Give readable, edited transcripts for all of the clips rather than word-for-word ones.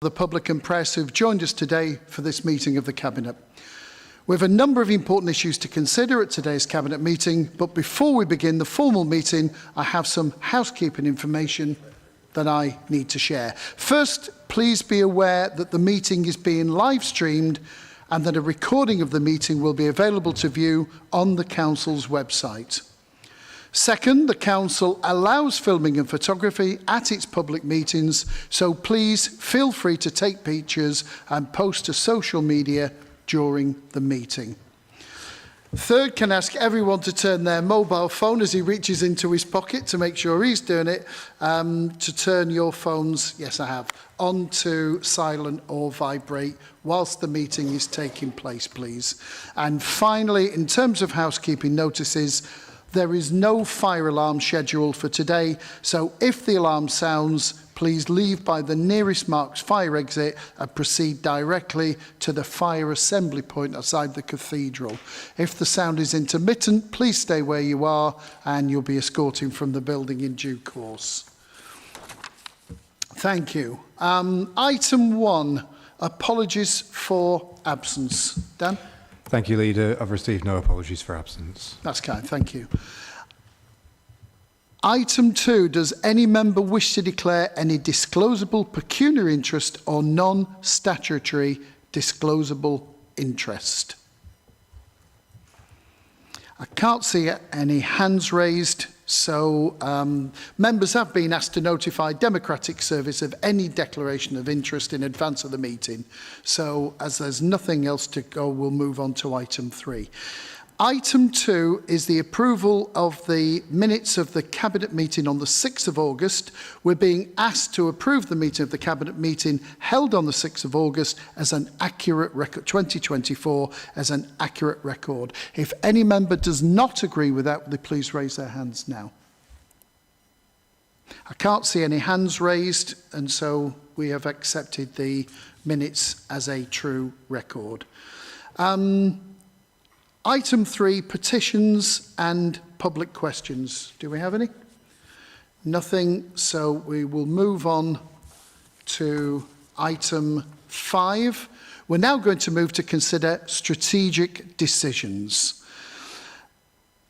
the public and press who've joined us today for this meeting of the Cabinet. We have a number of important issues to consider at today's Cabinet meeting, but before we begin the formal meeting, I have some housekeeping information that I need to share. First, please be aware that the meeting is being live streamed and that a recording of the meeting will be available to view on the Council's website. Second, the Council allows filming and photography at its public meetings, so please feel free to take pictures and post to social media during the meeting. Third, can I ask everyone to turn their mobile phone as he reaches into his pocket to make sure he's doing it, to turn your phones, yes I have, on to silent or vibrate whilst the meeting is taking place, please. And finally, in terms of housekeeping notices, there is no fire alarm scheduled for today, so if the alarm sounds, please leave by the nearest marked fire exit and proceed directly to the fire assembly point outside the cathedral. If the sound is intermittent, please stay where you are and you'll be escorting from the building in due course. Thank you. Item 1, apologies for absence. Dan? Thank you, Leader. I've received no apologies for absence. That's kind, thank you. Item 2, does any member wish to declare any disclosable pecuniary interest or non-statutory disclosable interest? I can't see any hands raised, so members have been asked to notify Democratic Service of any declaration of interest in advance of the meeting. So as there's nothing else to go, we'll move on to item 3. Item 2 is the approval of the minutes of the Cabinet meeting on the 6th of August. We're being asked to approve the meeting of the Cabinet meeting held on the 6th of August as an accurate record, 2024 as an accurate record. If any member does not agree with that, will they please raise their hands now? I can't see any hands raised, and so we have accepted the minutes as a true record. Item 3, petitions and public questions. Do we have any? Nothing, so we will move on to item 5. We're now going to move to consider strategic decisions.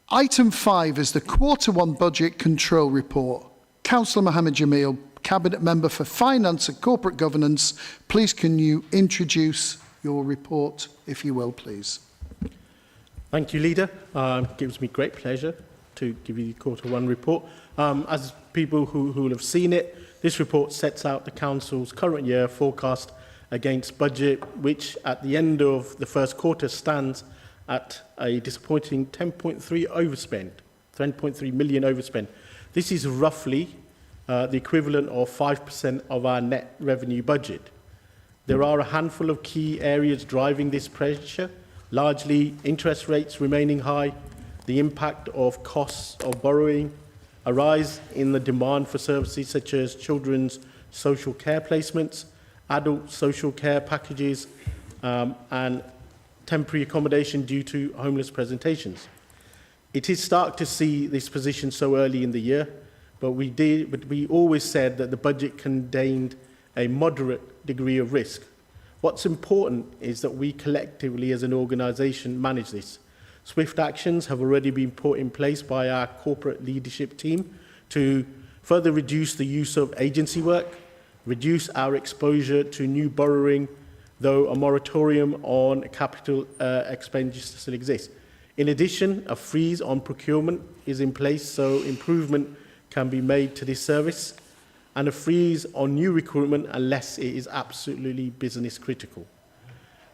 Item 5 is the Q1 Budget Control Report. Councillor Mohammed Jamil, Cabinet Member for Finance and Corporate Governance, please can you introduce your report, if you will, please. Thank you, Leader. It gives me great pleasure to give you the Q1 report. As people who will have seen it, this report sets out the Council's current year forecast against budget, which at the end of the first quarter stands at a disappointing 10.3 overspend, 10.3 million overspend. This is roughly the equivalent of 5% of our net revenue budget. There are a handful of key areas driving this pressure, largely interest rates remaining high, the impact of costs of borrowing, a rise in the demand for services such as children's social care placements, adult social care packages, and temporary accommodation due to homeless presentations. It is stark to see this position so early in the year, but we always said that the budget contained a moderate degree of risk. What's important is that we collectively as an organisation manage this. Swift actions have already been put in place by our corporate leadership team to further reduce the use of agency work, reduce our exposure to new borrowing, though a moratorium on capital expenditure still exists. In addition, a freeze on procurement is in place so improvement can be made to this service, and a freeze on new recruitment unless it is absolutely business critical.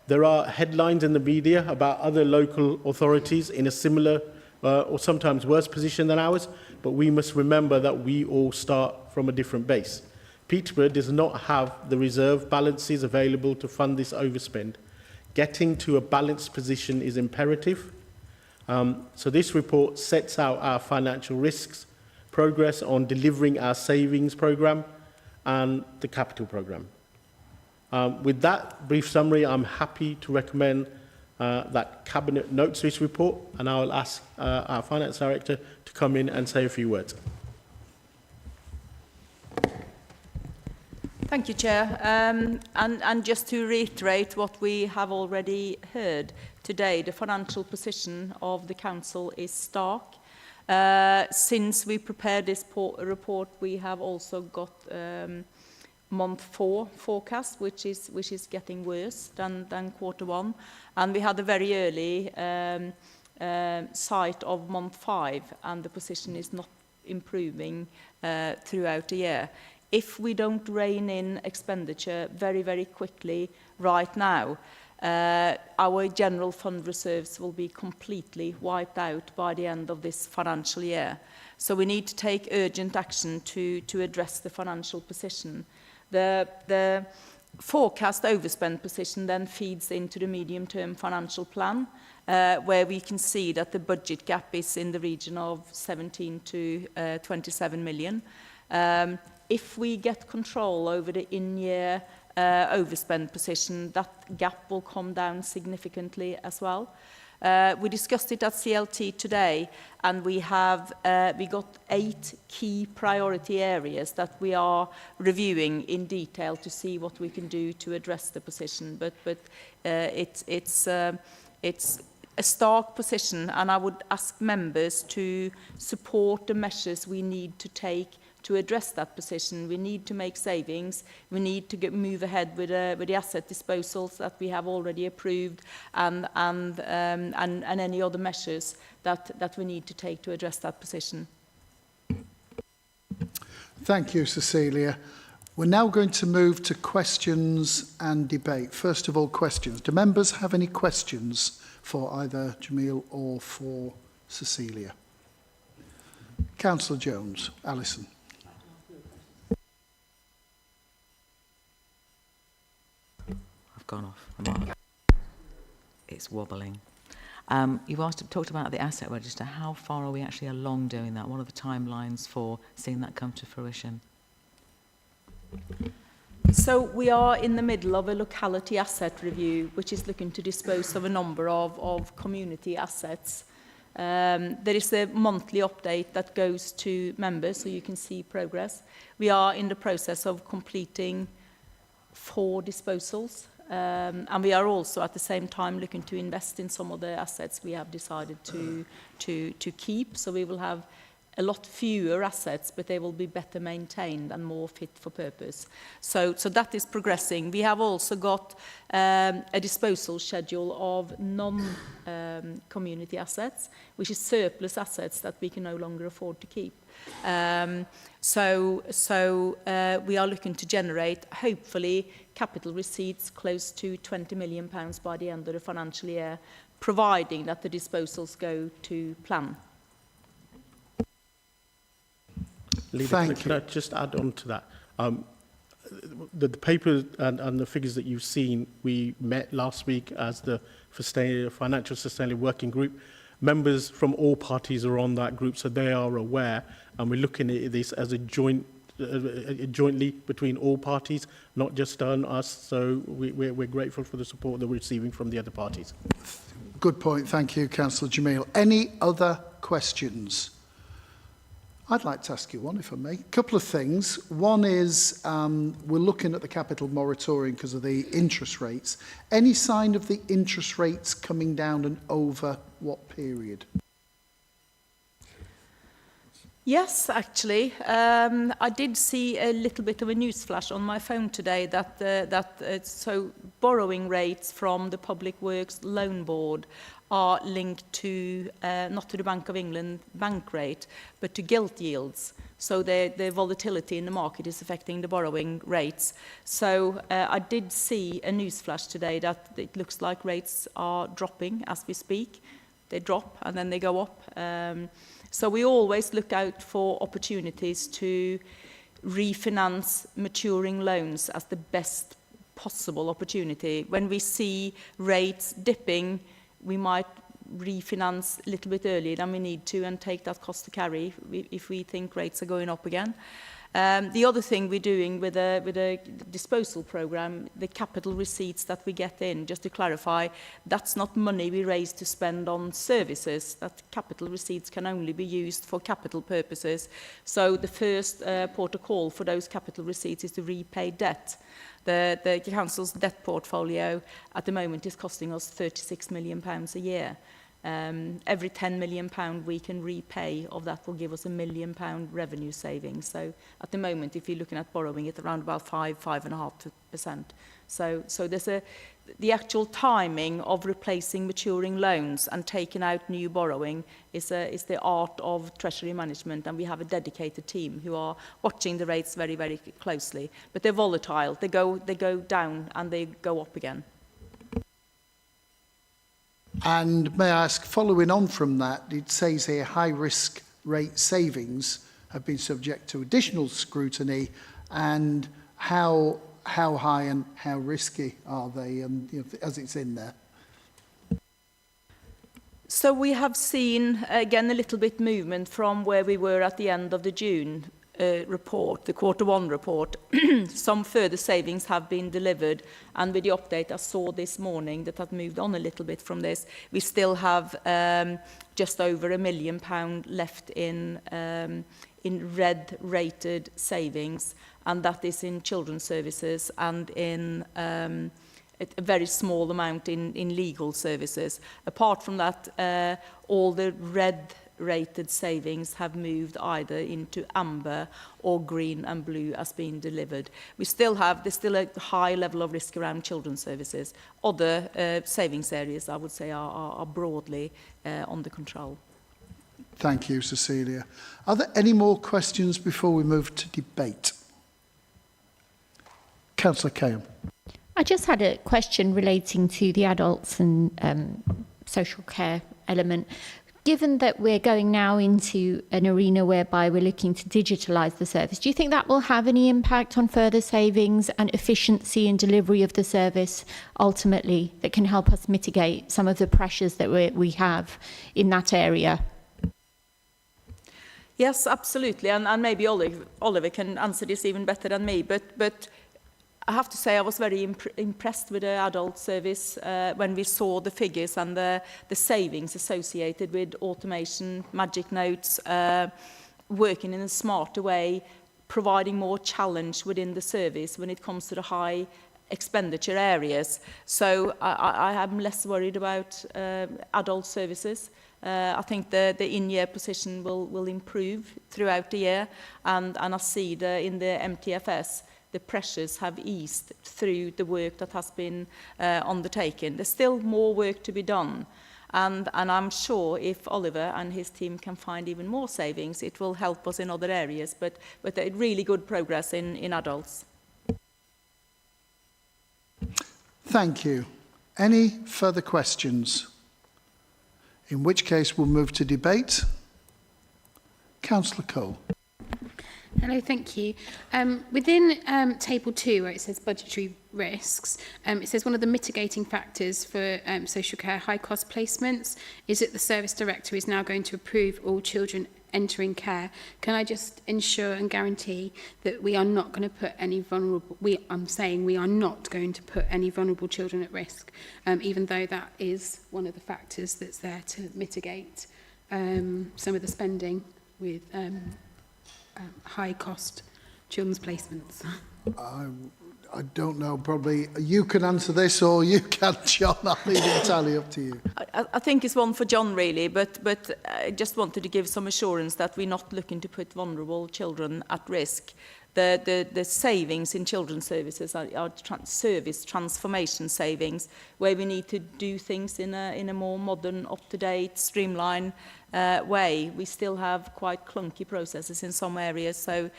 There are headlines in the media about other local authorities in a similar or sometimes worse position than ours, but we must remember that we all start from a different base. Peterborough does not have the reserve balances available to fund this overspend. Getting to a balanced position is imperative. So this report sets out our financial risks, progress on delivering our savings programme and the capital programme. With that brief summary, I'm happy to recommend that Cabinet notes this report, and I will ask our Finance Director to come in and say a few words. Thank you, Chair. And just to reiterate what we have already heard today, the financial position of the Council is stark. Since we prepared this report, we have also got month 4 forecast, which is getting worse than quarter 1. And we had a very early sight of month 5, and the position is not improving throughout the year. If we don't rein in expenditure very, very quickly right now, our general fund reserves will be completely wiped out by the end of this financial year. So we need to take urgent action to address the financial position. The forecast overspend position then feeds into the medium-term financial plan, where we can see that the budget gap is in the region of 17 to 27 million. If we get control over the in-year overspend position, that gap will come down significantly as well. We discussed it at CLT today, and we got 8 key priority areas that we are reviewing in detail to see what we can do to address the position. But it's a stark position, and I would ask members to support the measures we need to take to address that position. We need to make savings. We need to move ahead with the asset disposals that we have already approved, and any other measures that we need to take to address that position. Thank you, Cecilia. We're now going to move to questions and debate. First of all, questions. Do members have any questions for either Jamil or for Cecilia? Councillor Jones, Alison. Gone off. It's wobbling. You've talked about the asset register. How far are we actually along doing that? What are the timelines for seeing that come to fruition? So we are in the middle of a locality asset review, which is looking to dispose of a number of community assets. There is a monthly update that goes to members, so you can see progress. We are in the process of completing 4 disposals. And we are also at the same time looking to invest in some of the assets we have decided to keep. So we will have a lot fewer assets, but they will be better maintained and more fit for purpose. So that is progressing. We have also got a disposal schedule of non-community assets, which is surplus assets that we can no longer afford to keep. So we are looking to generate, hopefully, capital receipts close to £20 million by the end of the financial year, providing that the disposals go to plan. Leader, can I just add on to that? The paper and the figures that you've seen, we met last week as the Financial Sustainability Working Group. Members from all parties are on that group, so they are aware, and we're looking at this as a jointly between all parties, not just on us. So we're grateful for the support that we're receiving from the other parties. Good point. Thank you, Councillor Jamil. Any other questions? I'd like to ask you one, if I may. A couple of things. One is we're looking at the capital moratorium because of the interest rates. Any sign of the interest rates coming down, and over what period? Yes, actually. I did see a little bit of a news flash on my phone today that so borrowing rates from the Public Works Loan Board are linked to, not to the Bank of England bank rate, but to gilt yields. So the volatility in the market is affecting the borrowing rates. So I did see a news flash today that it looks like rates are dropping as we speak. They drop and then they go up. So we always look out for opportunities to refinance maturing loans as the best possible opportunity. When we see rates dipping, we might refinance a little bit earlier than we need to and take that cost to carry if we think rates are going up again. The other thing we're doing with a disposal programme, the capital receipts that we get in, just to clarify, that's not money we raise to spend on services. That capital receipts can only be used for capital purposes. So the first port of call for those capital receipts is to repay debt. The council's debt portfolio at the moment is costing us £36 million a year. Every £10 million we can repay of that will give us £1 million revenue savings. So at the moment, if you're looking at borrowing, it's around about 5.5%. So there's the actual timing of replacing maturing loans and taking out new borrowing is the art of treasury management, and we have a dedicated team who are watching the rates very, very closely. But they're volatile. They go down and they go up again. And may I ask, following on from that, it says here high-risk rate savings have been subject to additional scrutiny, and how high and how risky are they, and as it's in there? So we have seen, again, a little bit movement from where we were at the end of the June report, the Q1 report. Some further savings have been delivered, and with the update I saw this morning that have moved on a little bit from this, we still have just over £1 million left in red-rated savings, and that is in children's services and in a very small amount in legal services. Apart from that, all the red-rated savings have moved either into amber or green and blue as being delivered. There's still a high level of risk around children's services. Other savings areas, I would say, are broadly under control. Thank you, Cecilia. Are there any more questions before we move to debate? Councillor Cahill. I just had a question relating to the adults and social care element. Given that we're going now into an arena whereby we're looking to digitalise the service, do you think that will have any impact on further savings and efficiency and delivery of the service ultimately that can help us mitigate some of the pressures that we have in that area? Yes, absolutely, and maybe Oliver can answer this even better than me, but I have to say I was very impressed with the adult service when we saw the figures and the savings associated with automation, magic notes, working in a smarter way, providing more challenge within the service when it comes to the high expenditure areas. So I am less worried about adult services. I think the in-year position will improve throughout the year, and I see in the MTFS the pressures have eased through the work that has been undertaken. There's still more work to be done, and I'm sure if Oliver and his team can find even more savings, it will help us in other areas, but a really good progress in adults. Thank you. Any further questions? In which case we'll move to debate. Councillor Cole. Hello, thank you. Within Table 2, where it says budgetary risks, it says one of the mitigating factors for social care high-cost placements is that the Service Director is now going to approve all children entering care. Can I just ensure and guarantee that we are not going to put any vulnerable... I'm saying we are not going to put any vulnerable children at risk, even though that is one of the factors that's there to mitigate some of the spending with... high-cost children's placements? I don't know, probably you can answer this or you can, John. I'll leave it entirely up to you. I think it's one for John, really, but I just wanted to give some assurance that we're not looking to put vulnerable children at risk. The savings in children's services are service transformation savings, where we need to do things in a more modern, up-to-date, streamlined way. We still have quite clunky processes in some areas, so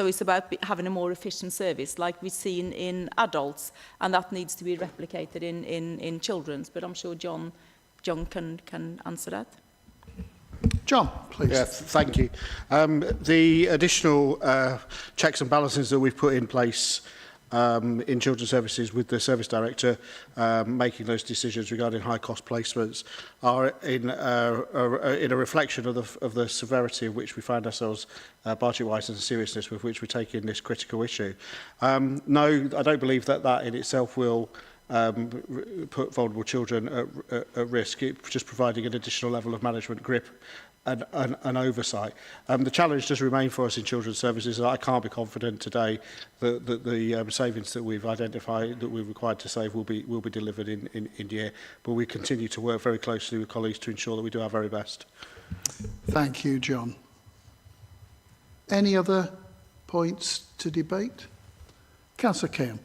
it's about having a more efficient service, like we've seen in adults, and that needs to be replicated in children's. But I'm sure John can answer that. John, please. Yes, thank you. The additional checks and balances that we've put in place in Children's Services with the Service Director making those decisions regarding high-cost placements are in a reflection of the severity of which we find ourselves budget-wise and the seriousness with which we're taking this critical issue. No, I don't believe that in itself will put vulnerable children at risk. It's just providing an additional level of management grip and oversight. The challenge does remain for us in Children's Services, and I can't be confident today that the savings that we've identified that we're required to save will be delivered in year. But we continue to work very closely with colleagues to ensure that we do our very best. Thank you, John. Any other points to debate? Councillor Keoghan.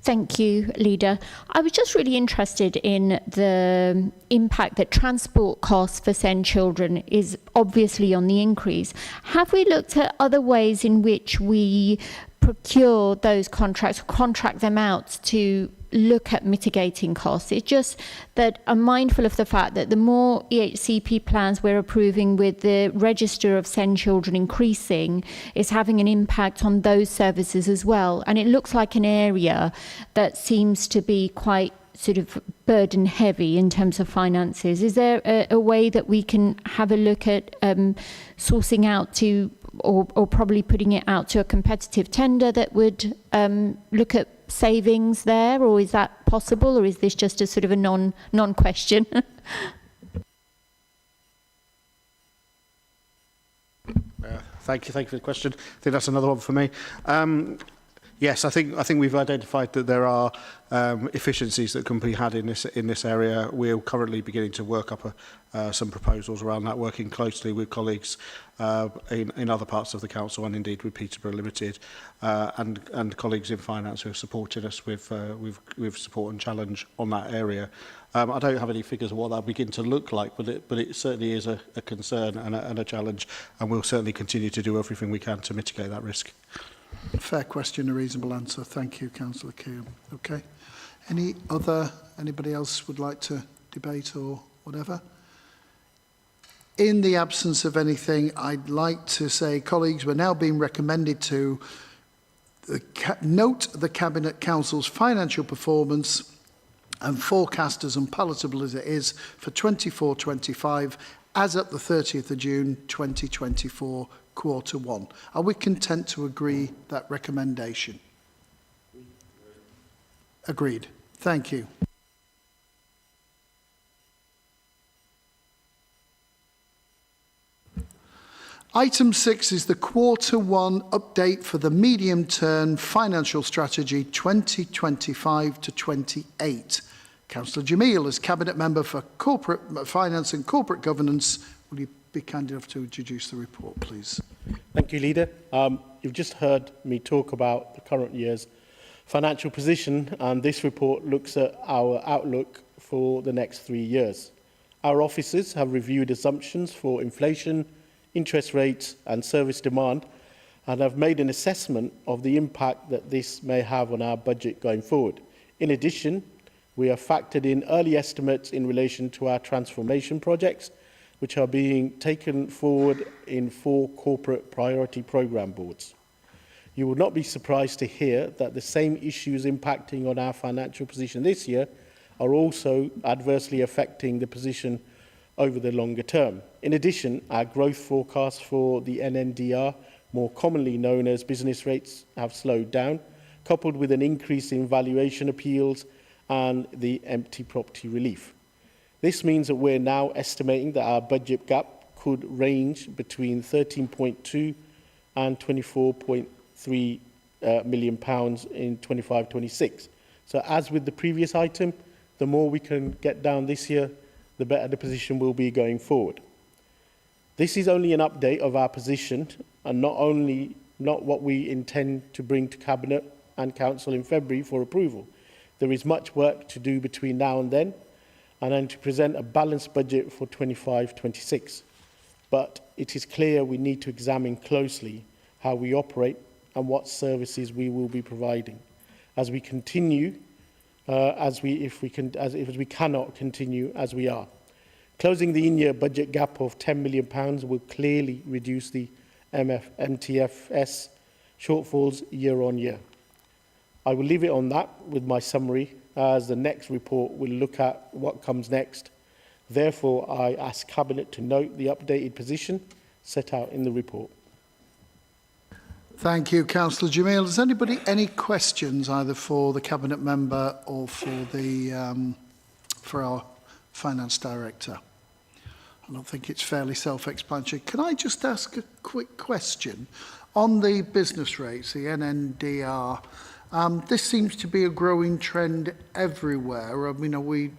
Thank you, Leader. I was just really interested in the impact that transport costs for SEND children is obviously on the increase. Have we looked at other ways in which we procure those contracts, contract them out to look at mitigating costs? It's just that I'm mindful of the fact that the more EHCP plans we're approving with the register of SEND children increasing is having an impact on those services as well. And it looks like an area that seems to be quite sort of burden heavy in terms of finances. Is there a way that we can have a look at sourcing out to or probably putting it out to a competitive tender that would look at savings there, or is that possible, or is this just a sort of a non-question? Thank you for the question. I think that's another one for me. Yes, I think we've identified that there are efficiencies that can be had in this area. We're currently beginning to work up some proposals around that, working closely with colleagues in other parts of the council and indeed with Peterborough Limited and colleagues in finance who have supported us with support and challenge on that area. I don't have any figures of what that begin to look like, but it certainly is a concern and a challenge, and we'll certainly continue to do everything we can to mitigate that risk. Fair question, a reasonable answer. Thank you, Councillor Keoghan. Okay. Anybody else would like to debate or whatever? In the absence of anything, I'd like to say, colleagues, we're now being recommended to note the Cabinet Council's financial performance and forecast as unpalatable as it is for 24-25 as at the 30th of June 2024, quarter one. Are we content to agree that recommendation? Agreed. Thank you. Item 6 is the quarter one update for the medium-term financial strategy 2025 to 28. Councillor Jamil, as Cabinet Member for Corporate Finance and Corporate Governance, will you be kind enough to introduce the report, please? Thank you, Leader. You've just heard me talk about the current year's financial position, and this report looks at our outlook for the next 3 years. Our officers have reviewed assumptions for inflation, interest rates and service demand, and have made an assessment of the impact that this may have on our budget going forward. In addition, we have factored in early estimates in relation to our transformation projects, which are being taken forward in 4 corporate priority programme boards. You will not be surprised to hear that the same issues impacting on our financial position this year are also adversely affecting the position over the longer term. In addition, our growth forecasts for the NNDR, more commonly known as business rates, have slowed down, coupled with an increase in valuation appeals and the empty property relief. This means that we're now estimating that our budget gap could range between £13.2 and £24.3 million in 25-26. So as with the previous item, the more we can get down this year, the better the position will be going forward. This is only an update of our position and not what we intend to bring to Cabinet and Council in February for approval. There is much work to do between now and then to present a balanced budget for 25-26. But it is clear we need to examine closely how we operate and what services we will be providing as we continue, if we cannot continue as we are. Closing the in-year budget gap of £10 million will clearly reduce the MTFS shortfalls year on year. I will leave it on that with my summary, as the next report will look at what comes next. Therefore, I ask Cabinet to note the updated position set out in the report. Thank you, Councillor Jamil. Does anybody any questions either for the Cabinet member or for our Finance Director? I don't think it's fairly self-explanatory. Can I just ask a quick question on the business rates, the NNDR? This seems to be a growing trend everywhere. I mean, have we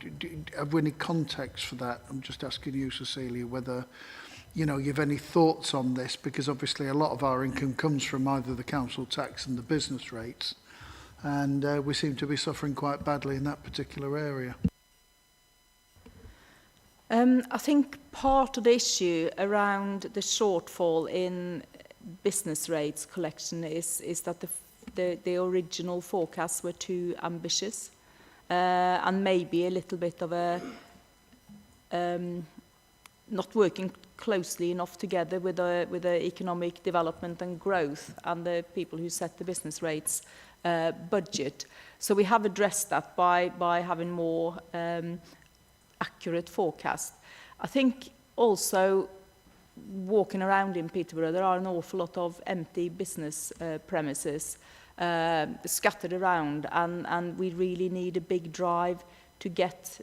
any context for that? I'm just asking you, Cecilia, whether you have any thoughts on this, because obviously a lot of our income comes from either the council tax and the business rates, and we seem to be suffering quite badly in that particular area. I think part of the issue around the shortfall in business rates collection is that the original forecasts were too ambitious, and maybe a little bit of a not working closely enough together with the economic development and growth and the people who set the business rates budget. So we have addressed that by having more accurate forecast. I think also walking around in Peterborough, there are an awful lot of empty business premises scattered around, and we really need a big drive to get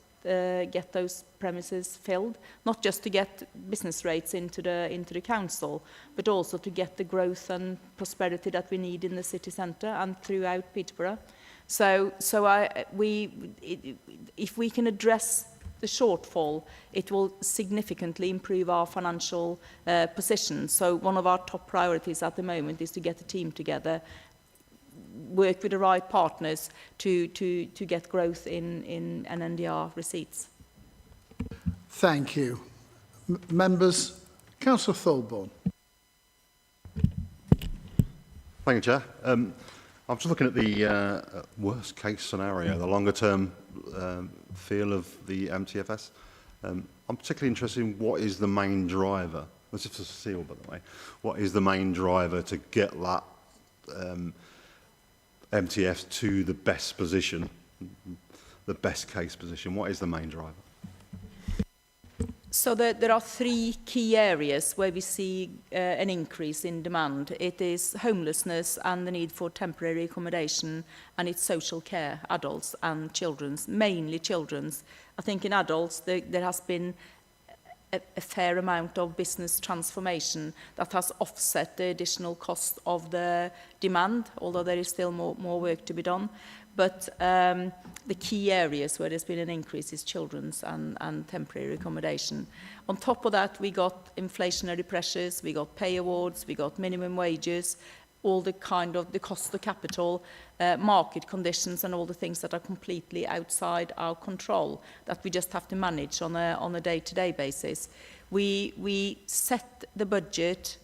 those premises filled, not just to get business rates into the council, but also to get the growth and prosperity that we need in the city centre and throughout Peterborough. So if we can address the shortfall, it will significantly improve our financial position. So one of our top priorities at the moment is to get a team together, work with the right partners to get growth in NNDR receipts. Thank you. Members, Councillor Thorburn. Thank you, Chair. I'm just looking at the worst case scenario, the longer term feel of the MTFS. I'm particularly interested in what is the main driver. This is for Cecile, by the way. What is the main driver to get that MTF to the best position, the best case position? What is the main driver? So there are three key areas where we see an increase in demand. It is homelessness and the need for temporary accommodation, and it's social care, adults and children's, mainly children's. I think in adults there has been a fair amount of business transformation that has offset the additional cost of the demand, although there is still more work to be done. But the key areas where there's been an increase is children's and temporary accommodation. On top of that, we got inflationary pressures, we got pay awards, we got minimum wages, all the kind of the cost of capital, market conditions, and all the things that are completely outside our control that we just have to manage on a day-to-day basis. We set the budget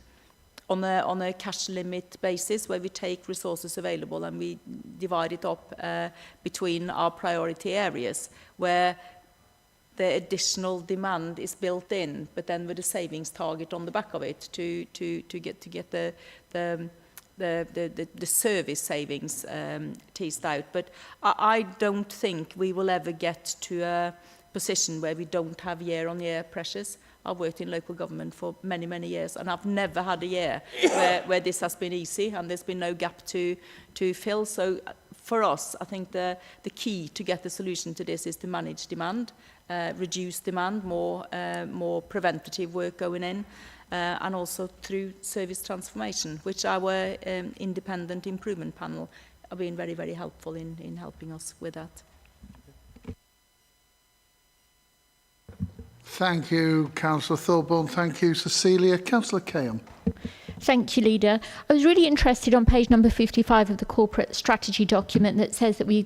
on a cash limit basis, where we take resources available and we divide it up between our priority areas, where the additional demand is built in, but then with a savings target on the back of it to get the service savings teased out. But I don't think we will ever get to a position where we don't have year-on-year pressures. I've worked in local government for many, many years, and I've never had a year where this has been easy and there's been no gap to fill. So for us, I think the key to get the solution to this is to manage demand, reduce demand, more preventative work going in, and also through service transformation, which our independent improvement panel have been very, very helpful in helping us with that. Thank you, Councillor Thorburn. Thank you, Cecilia. Councillor Cahill. Thank you, Leader. I was really interested on page number 55 of the corporate strategy document that says that we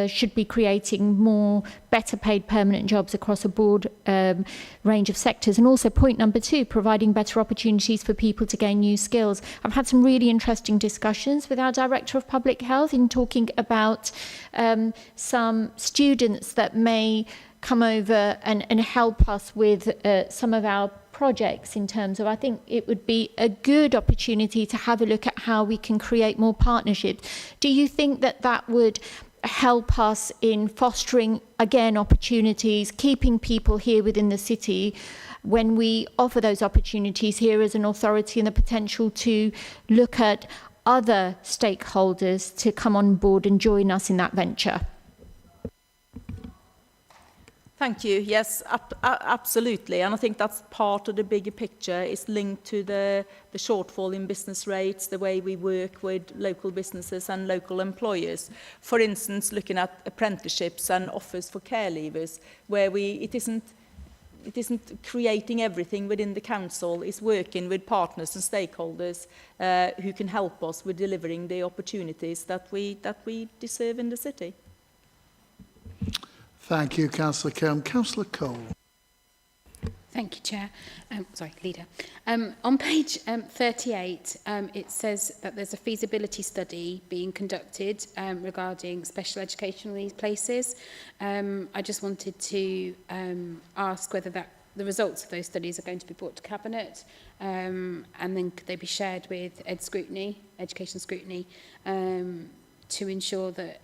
should be creating more better paid permanent jobs across a broad range of sectors. And also point number 2, providing better opportunities for people to gain new skills. I've had some really interesting discussions with our Director of Public Health in talking about some students that may come over and help us with some of our projects in terms of, I think it would be a good opportunity to have a look at how we can create more partnerships. Do you think that that would help us in fostering, again, opportunities, keeping people here within the city when we offer those opportunities here as an authority, and the potential to look at other stakeholders to come on board and join us in that venture? Thank you. Yes, absolutely. And I think that's part of the bigger picture, is linked to the shortfall in business rates, the way we work with local businesses and local employers. For instance, looking at apprenticeships and offers for care leavers, where it isn't creating everything within the council, is working with partners and stakeholders who can help us with delivering the opportunities that we deserve in the city. Thank you, Councillor Kelm. Councillor Cole. Thank you, Chair. Leader. On page 38, it says that there's a feasibility study being conducted regarding special education in these places. I just wanted to ask whether the results of those studies are going to be brought to Cabinet, and then could they be shared with education scrutiny, to ensure that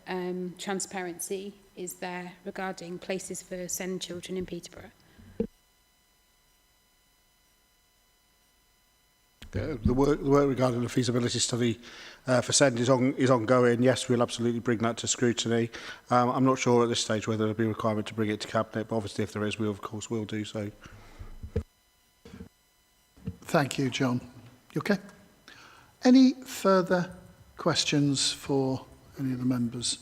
transparency is there regarding places for SEND children in Peterborough. The work regarding the feasibility study for SEND is ongoing. Yes, we'll absolutely bring that to scrutiny. I'm not sure at this stage whether there'll be a requirement to bring it to Cabinet, but obviously if there is, we of course will do so. Thank you, John. You okay? Any further questions for any of the members?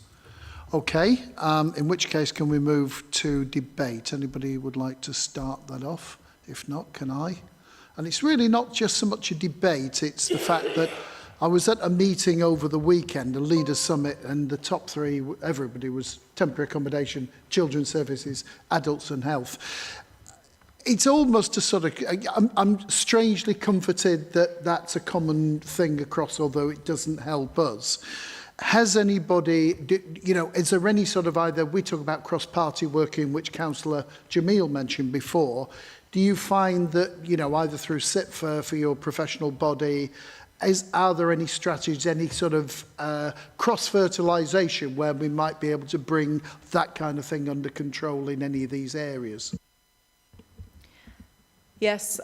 Okay, in which case can we move to debate? Anybody would like to start that off? If not, can I? And it's really not just so much a debate, it's the fact that I was at a meeting over the weekend, a leaders' summit, and the top three, everybody was temporary accommodation, children's services, adults and health. It's almost a sort of, I'm strangely comforted that that's a common thing across, although it doesn't help us. Has anybody, is there any sort of either, we talk about cross-party working, which Councillor Jamil mentioned before, do you find that, either through SIPFA for your professional body, are there any strategies, any sort of cross-fertilisation where we might be able to bring that kind of thing under control in any of these areas? Yes,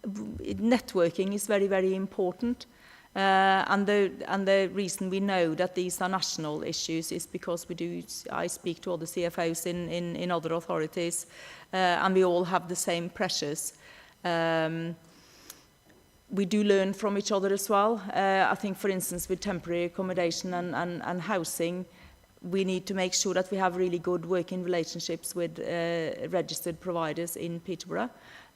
networking is very, very important. And the reason we know that these are national issues is because I speak to other CFOs in other authorities, and we all have the same pressures. We do learn from each other as well. I think, for instance, with temporary accommodation and housing, we need to make sure that we have really good working relationships with registered providers in Peterborough.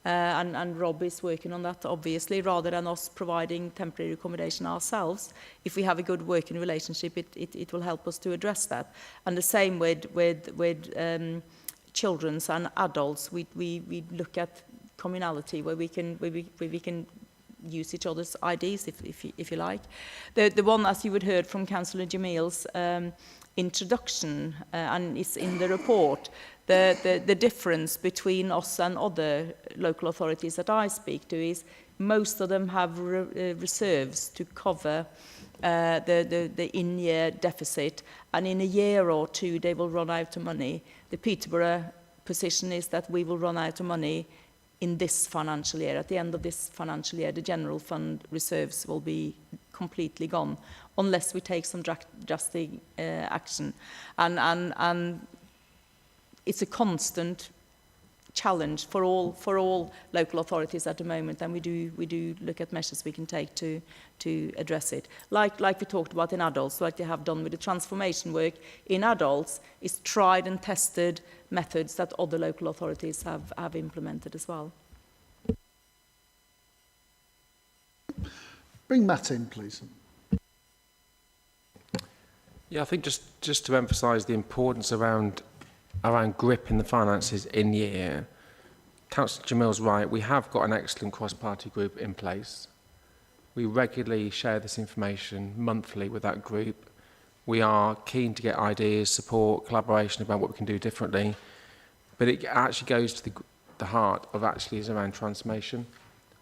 And Rob is working on that, obviously, rather than us providing temporary accommodation ourselves. If we have a good working relationship, it will help us to address that. And the same with children's and adults. We look at communality where we can use each other's IDs, if you like. The one, as you would heard from Councillor Jamil's introduction, and it's in the report, the difference between us and other local authorities that I speak to is most of them have reserves to cover the in-year deficit, and in a year or two they will run out of money. The Peterborough position is that we will run out of money in this financial year. At the end of this financial year, the general fund reserves will be completely gone unless we take some drastic action. And it's a constant challenge for all local authorities at the moment, and we do look at measures we can take to address it. Like we talked about in adults, like they have done with the transformation work in adults, is tried and tested methods that other local authorities have implemented as well. Bring Matt in, please. Yeah, I think just to emphasise the importance around grip in the finances in year. Councillor Jamil's right, we have got an excellent cross-party group in place. We regularly share this information monthly with that group. We are keen to get ideas, support, collaboration about what we can do differently. But it actually goes to the heart of actually is around transformation.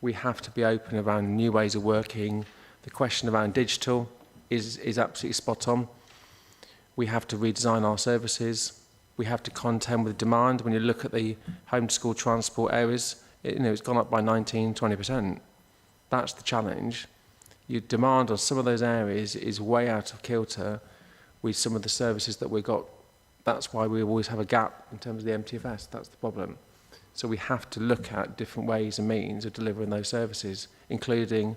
We have to be open around new ways of working. The question around digital is absolutely spot on. We have to redesign our services. We have to contend with demand. When you look at the home to school transport areas, it's gone up by 19-20%. That's the challenge. Your demand on some of those areas is way out of kilter with some of the services that we've got. That's why we always have a gap in terms of the MTFS. That's the problem. So we have to look at different ways and means of delivering those services, including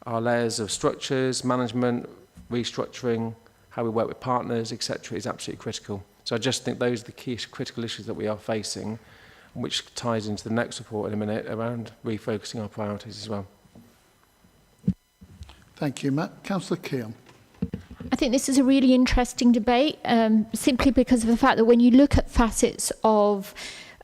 our layers of structures, management, restructuring, how we work with partners, etc. is absolutely critical. So I just think those are the key critical issues that we are facing, which ties into the next report in a minute around refocusing our priorities as well. Thank you, Matt. Councillor Keown. I think this is a really interesting debate, simply because of the fact that when you look at facets of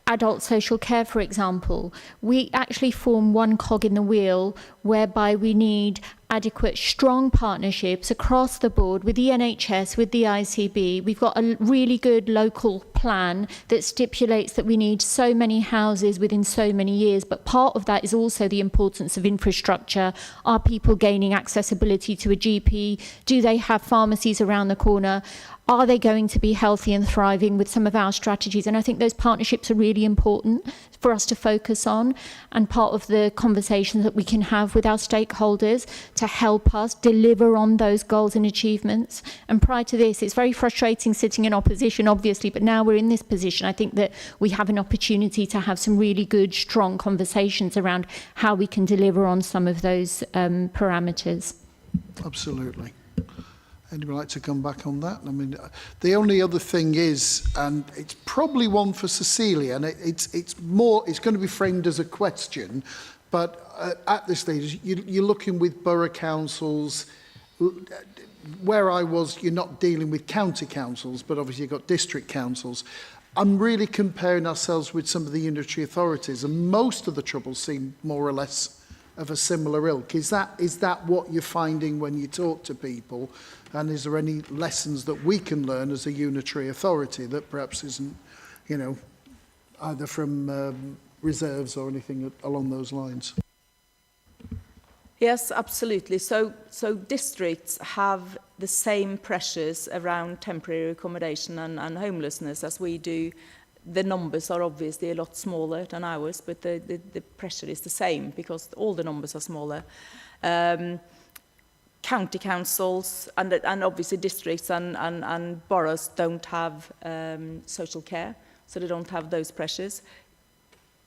adult social care, for example, we actually form one cog in the wheel whereby we need adequate, strong partnerships across the board with the NHS, with the ICB. We've got a really good local plan that stipulates that we need so many houses within so many years, but part of that is also the importance of infrastructure. Are people gaining accessibility to a GP? Do they have pharmacies around the corner? Are they going to be healthy and thriving with some of our strategies? And I think those partnerships are really important for us to focus on, and part of the conversations that we can have with our stakeholders to help us deliver on those goals and achievements. And prior to this, it's very frustrating sitting in opposition, obviously, but now we're in this position. I think that we have an opportunity to have some really good, strong conversations around how we can deliver on some of those parameters. Absolutely. Anyone like to come back on that? I mean, the only other thing is, and it's probably one for Cecilia, and it's going to be framed as a question, but at this stage, you're looking with borough councils. Where I was, you're not dealing with county councils, but obviously you've got district councils. I'm really comparing ourselves with some of the unitary authorities, and most of the troubles seem more or less of a similar ilk. Is that what you're finding when you talk to people? And is there any lessons that we can learn as a unitary authority that perhaps isn't, either from reserves or anything along those lines? Yes, absolutely. So districts have the same pressures around temporary accommodation and homelessness as we do. The numbers are obviously a lot smaller than ours, but the pressure is the same because all the numbers are smaller. County councils and obviously districts and boroughs don't have social care, so they don't have those pressures.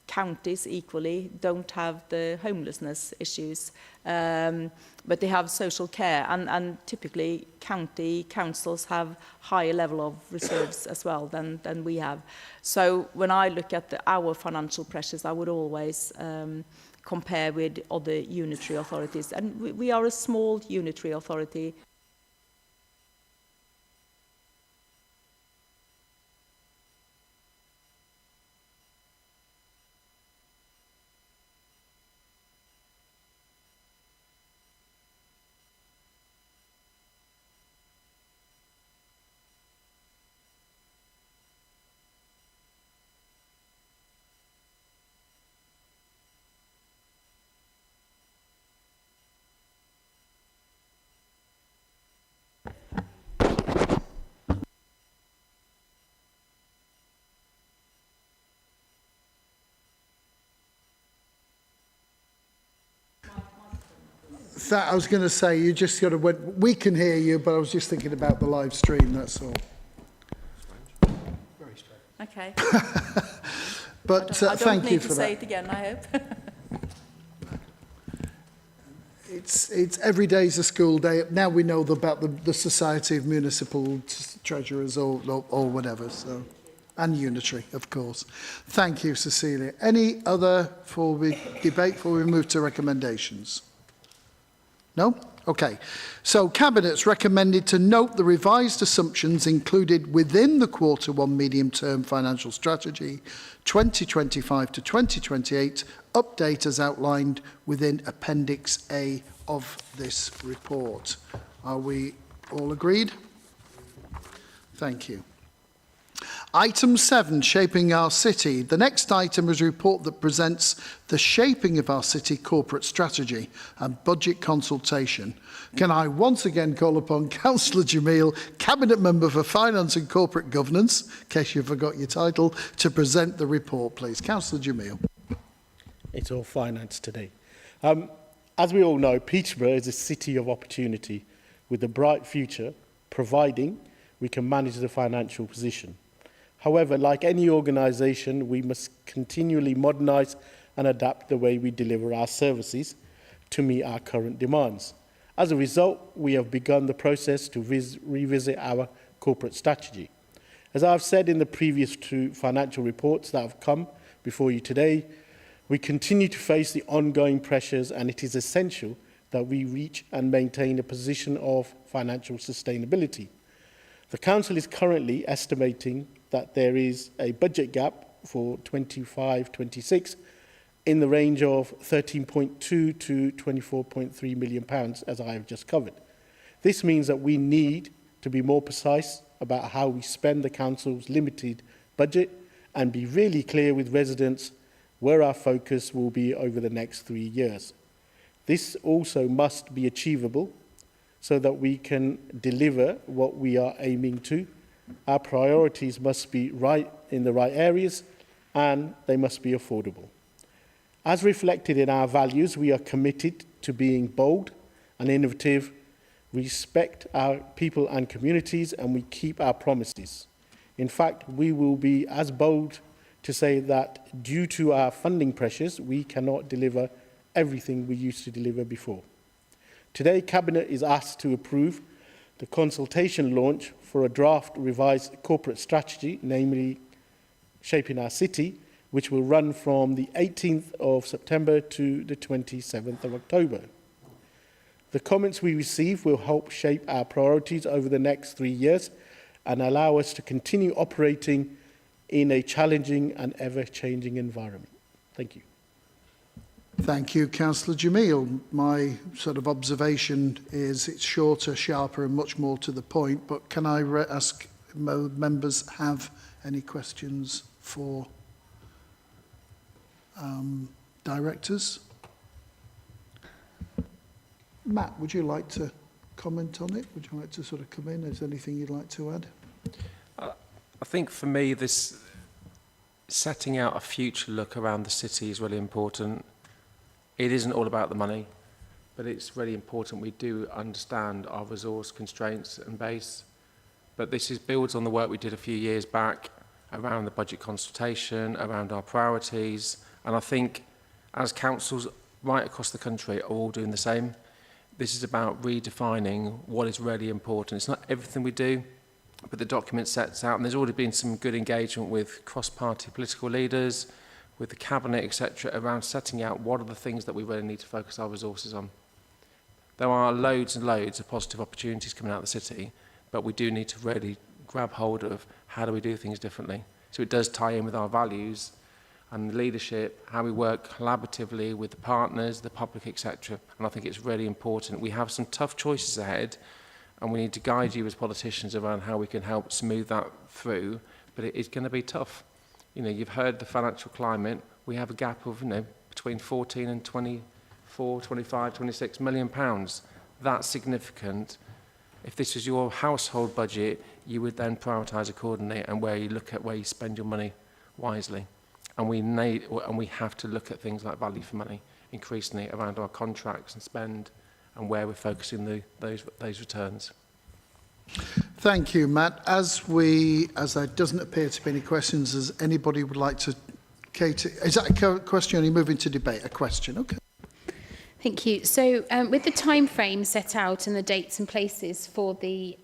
Counties equally don't have the homelessness issues, but they have social care, and typically county councils have higher level of reserves as well than we have. So when I look at our financial pressures, I would always compare with other unitary authorities, and we are a small unitary authority. That I was going to say, you just sort of went, we can hear you, but I was just thinking about the live stream, that's all. Very strange. Okay. But thank you for that. I don't need to say it again, I hope. It's every day is a school day. Now we know about the Society of Municipal Treasurers or whatever, so, and unitary, of course. Thank you, Cecilia. Any other debate before we move to recommendations? No? Okay. So Cabinet's recommended to note the revised assumptions included within the Q1 medium-term financial strategy 2025 to 2028 update as outlined within Appendix A of this report. Are we all agreed? Thank you. Item 7, Shaping Our City. The next item is a report that presents the shaping of our city corporate strategy and budget consultation. Can I once again call upon Councillor Jamil, Cabinet Member for Finance and Corporate Governance, in case you forgot your title, to present the report, please. Councillor Jamil. It's all finance today. As we all know, Peterborough is a city of opportunity with a bright future, providing we can manage the financial position. However, like any organisation, we must continually modernise and adapt the way we deliver our services to meet our current demands. As a result, we have begun the process to revisit our corporate strategy. As I've said in the previous 2 financial reports that have come before you today, we continue to face the ongoing pressures, and it is essential that we reach and maintain a position of financial sustainability. The Council is currently estimating that there is a budget gap for 25-26 in the range of £13.2 to £24.3 million, as I have just covered. This means that we need to be more precise about how we spend the Council's limited budget and be really clear with residents where our focus will be over the next 3 years. This also must be achievable so that we can deliver what we are aiming to. Our priorities must be right in the right areas, and they must be affordable. As reflected in our values, we are committed to being bold and innovative, respect our people and communities, and we keep our promises. In fact, we will be as bold to say that due to our funding pressures, we cannot deliver everything we used to deliver before. Today, Cabinet is asked to approve the consultation launch for a draft revised corporate strategy, namely Shaping Our City, which will run from the 18th of September to the 27th of October. The comments we receive will help shape our priorities over the next 3 years and allow us to continue operating in a challenging and ever-changing environment. Thank you. Thank you, Councillor Jamil. My sort of observation is it's shorter, sharper and much more to the point, but can I ask members have any questions for directors? Matt, would you like to comment on it? Would you like to sort of come in? Is there anything you'd like to add? I think for me, this setting out a future look around the city is really important. It isn't all about the money, but it's really important we do understand our resource constraints and base. But this builds on the work we did a few years back around the budget consultation, around our priorities. And I think as councils right across the country are all doing the same, this is about redefining what is really important. It's not everything we do, but the document sets out, and there's already been some good engagement with cross-party political leaders, with the Cabinet, etc., around setting out what are the things that we really need to focus our resources on. There are loads and loads of positive opportunities coming out of the city, but we do need to really grab hold of how do we do things differently. So it does tie in with our values and the leadership, how we work collaboratively with the partners, the public, etc. And I think it's really important. We have some tough choices ahead, and we need to guide you as politicians around how we can help smooth that through, but it is going to be tough. You know, you've heard the financial climate. We have a gap of, between 14 and 24, 25, 26 million pounds. That's significant. If this is your household budget, you would then prioritise accordingly and where you look at where you spend your money wisely. And we have to look at things like value for money increasingly around our contracts and spend and where we're focusing those returns. Thank you, Matt. As there doesn't appear to be any questions, does anybody would like to... Kate, is that a question or are you moving to debate? A question, okay. Thank you. So with the time frame set out and the dates and places for the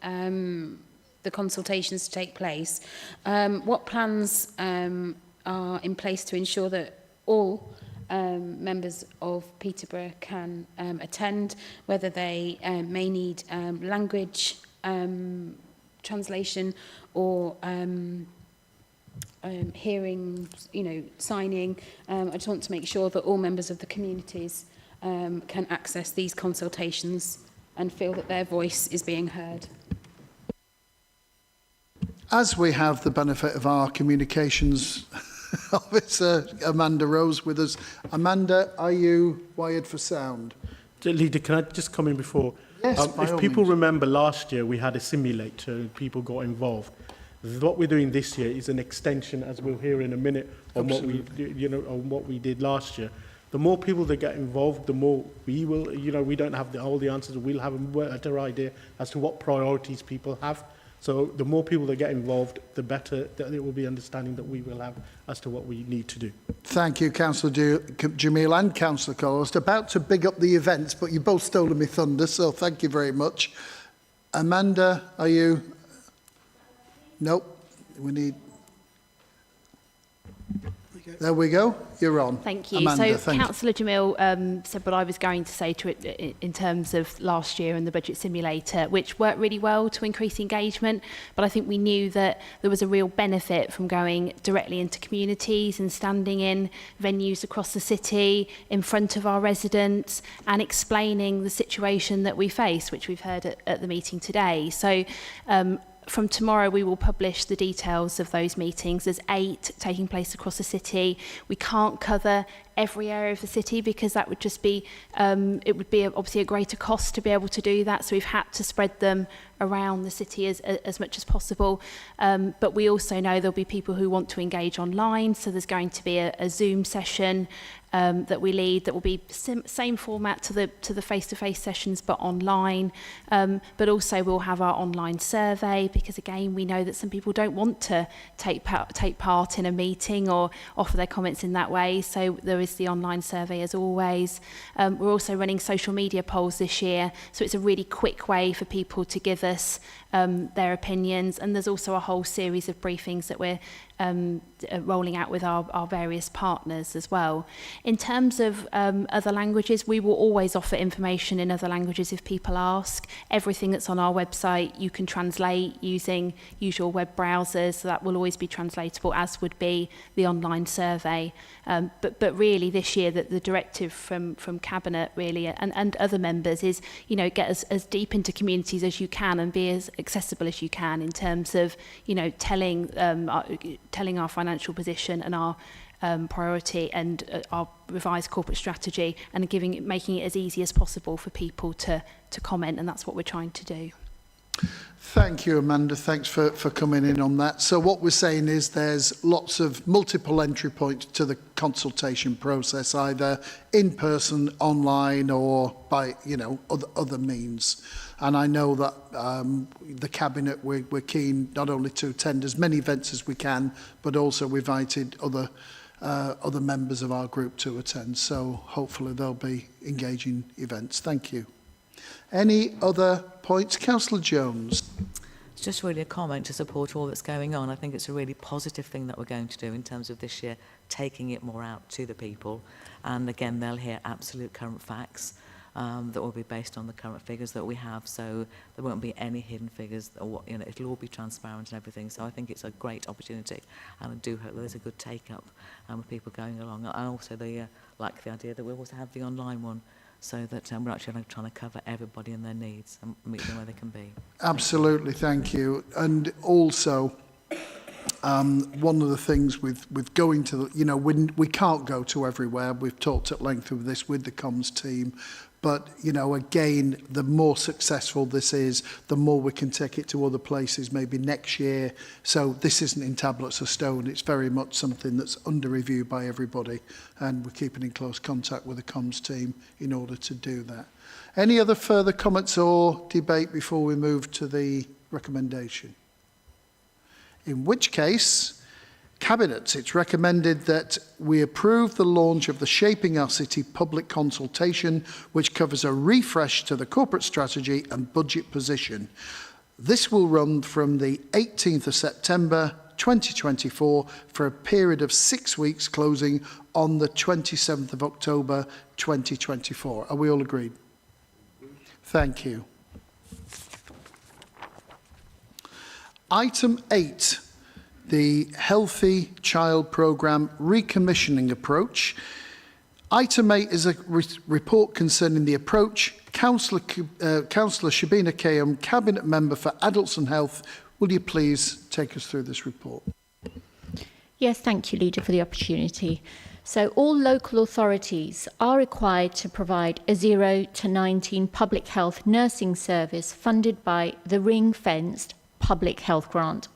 consultations to take place, what plans are in place to ensure that all members of Peterborough can attend, whether they may need language translation or hearing, signing. I just want to make sure that all members of the communities can access these consultations and feel that their voice is being heard. As we have the benefit of our communications officer, Amanda Rose, with us. Amanda, are you wired for sound? Leader, can I just come in before? Yes, by if all people means. remember last year, we had a simulator and people got involved. What we're doing this year is an extension, as we'll hear in a minute, on what we, on what we did last year. The more people that get involved, the more we will, we don't have all the answers. We'll have a better idea as to what priorities people have. So the more people that get involved, the better that it will be understanding that we will have as to what we need to do. Thank you, Councillor Jamil and Councillor Cole. I was about to big up the events, but you both stolen me thunder, so thank you very much. Amanda, are you? Nope. We need... There we go. You're on. Thank you. Amanda, so Councillor Jamil said what I was going to say to it in terms of last year and the budget simulator, which worked really well to increase engagement. But I think we knew that there was a real benefit from going directly into communities and standing in venues across the city in front of our residents and explaining the situation that we face, which we've heard at the meeting today. So from tomorrow, we will publish the details of those meetings. There's 8 taking place across the city. We can't cover every area of the city because that would just be, it would be obviously a greater cost to be able to do that. So we've had to spread them around the city as much as possible. But we also know there'll be people who want to engage online. So there's going to be a Zoom session that we lead that will be same format to the face-to-face sessions but online, but also we'll have our online survey because again we know that some people don't want to take part in a meeting or offer their comments in that way, so there is the online survey as always. We're also running social media polls this year, so it's a really quick way for people to give us their opinions, and there's also a whole series of briefings that we're rolling out with our various partners as well. In terms of other languages, we will always offer information in other languages if people ask. Everything that's on our website you can translate using usual web browsers, so that will always be translatable, as would be the online survey. But really this year that the directive from Cabinet really and other members is, get as deep into communities as you can and be as accessible as you can in terms of, telling our financial position and our priority and our revised corporate strategy, and making it as easy as possible for people to comment, and that's what we're trying to do. Thank you, Amanda. Thanks for coming in on that. So what we're saying is there's lots of multiple entry points to the consultation process, either in person, online, or by other means. And I know that the Cabinet, we're keen not only to attend as many events as we can, but also we've invited other members of our group to attend. So hopefully there'll be engaging events. Thank you. Any other points? Councillor Jones. It's just really a comment to support all that's going on. I think it's a really positive thing that we're going to do in terms of this year, taking it more out to the people. And again, they'll hear absolute current facts that will be based on the current figures that we have. So there won't be any hidden figures. Or it'll all be transparent and everything. So I think it's a great opportunity. And I do hope that there's a good take-up with people going along. And also like the idea that we'll also have the online one, so that we're actually trying to cover everybody and their needs and meet them where they can be. Absolutely, thank you. And also, one of the things with going to, we can't go to everywhere. We've talked at length of this with the comms team. But, again, the more successful this is, the more we can take it to other places, maybe next year. So this isn't in tablets of stone. It's very much something that's under review by everybody. And we're keeping in close contact with the comms team in order to do that. Any other further comments or debate before we move to the recommendation? In which case, Cabinet, it's recommended that we approve the launch of the Shaping Our City public consultation, which covers a refresh to the corporate strategy and budget position. This will run from the 18th of September 2024 for a period of 6 weeks, closing on the 27th of October 2024. Are we all agreed? Thank you. Item 8. The Healthy Child Programme Recommissioning Approach. Item 8 is a report concerning the approach. Councillor Shabina Kayum, Cabinet Member for Adults and Health, Will you please take us through this report? Yes, thank you, Leader, for the opportunity. So all local authorities are required to provide a 0 to 19 public health nursing service funded by the ring-fenced public health grant.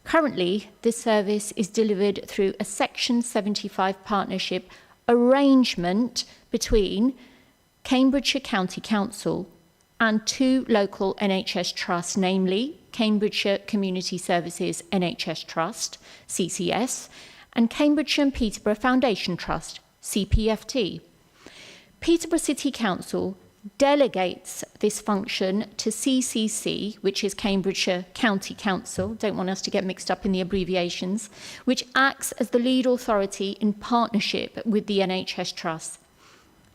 Currently, this service is delivered through a Section 75 partnership arrangement between Cambridgeshire County Council and 2 local NHS trusts, namely Cambridgeshire Community Services NHS Trust, CCS, and Cambridgeshire and Peterborough Foundation Trust, CPFT. Peterborough City Council delegates this function to CCC, which is Cambridgeshire County Council, don't want us to get mixed up in the abbreviations, which acts as the lead authority in partnership with the NHS Trust.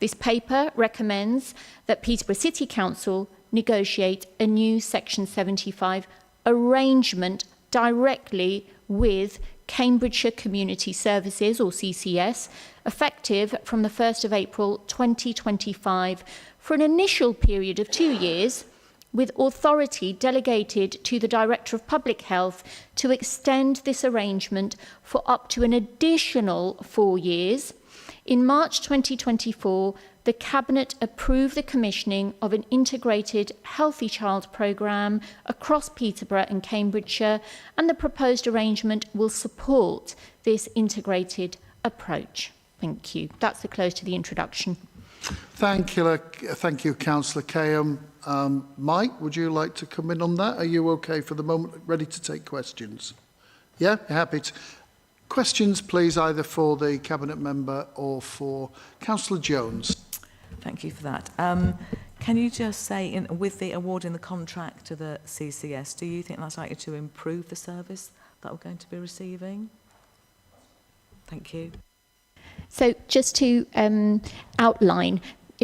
This paper recommends that Peterborough City Council negotiate a new Section 75 arrangement directly with Cambridgeshire Community Services, or CCS, effective from the 1st of April 2025 for an initial period of 2 years, with authority delegated to the Director of Public Health to extend this arrangement for up to an additional 4 years. In March 2024, the Cabinet approved the commissioning of an integrated Healthy Child programme across Peterborough and Cambridgeshire, and the proposed arrangement will support this integrated approach. Thank you. That's the close to the introduction. Thank you, Councillor Kayham. Mike, would you like to come in on that? Are you okay for the moment, ready to take questions? Yeah, happy to. Questions, please, either for the Cabinet Member or for Councillor Jones. Thank you for that. Can you just say, with the awarding the contract to the CCS, do you think that's likely to improve the service that we're going to be receiving? Thank you. So just to outline,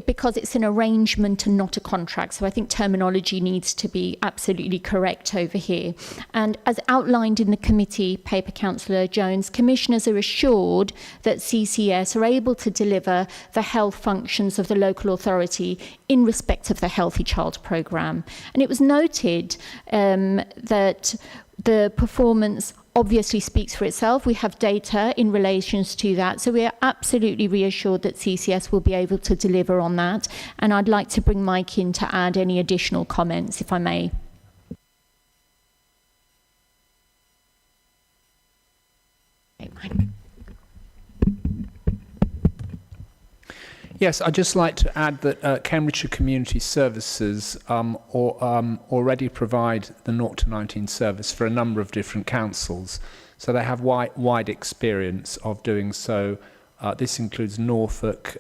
because it's an arrangement and not a contract, so I think terminology needs to be absolutely correct over here. And as outlined in the committee paper, Councillor Jones, commissioners are assured that CCS are able to deliver the health functions of the local authority in respect of the Healthy Child programme. And it was noted that the performance obviously speaks for itself. We have data in relation to that. So we are absolutely reassured that CCS will be able to deliver on that. And I'd like to bring Mike in to add any additional comments, if I may. Yes, I'd just like to add that Cambridgeshire Community Services already provide the 0 to 19 service for a number of different councils. So they have wide experience of doing so. This includes Norfolk,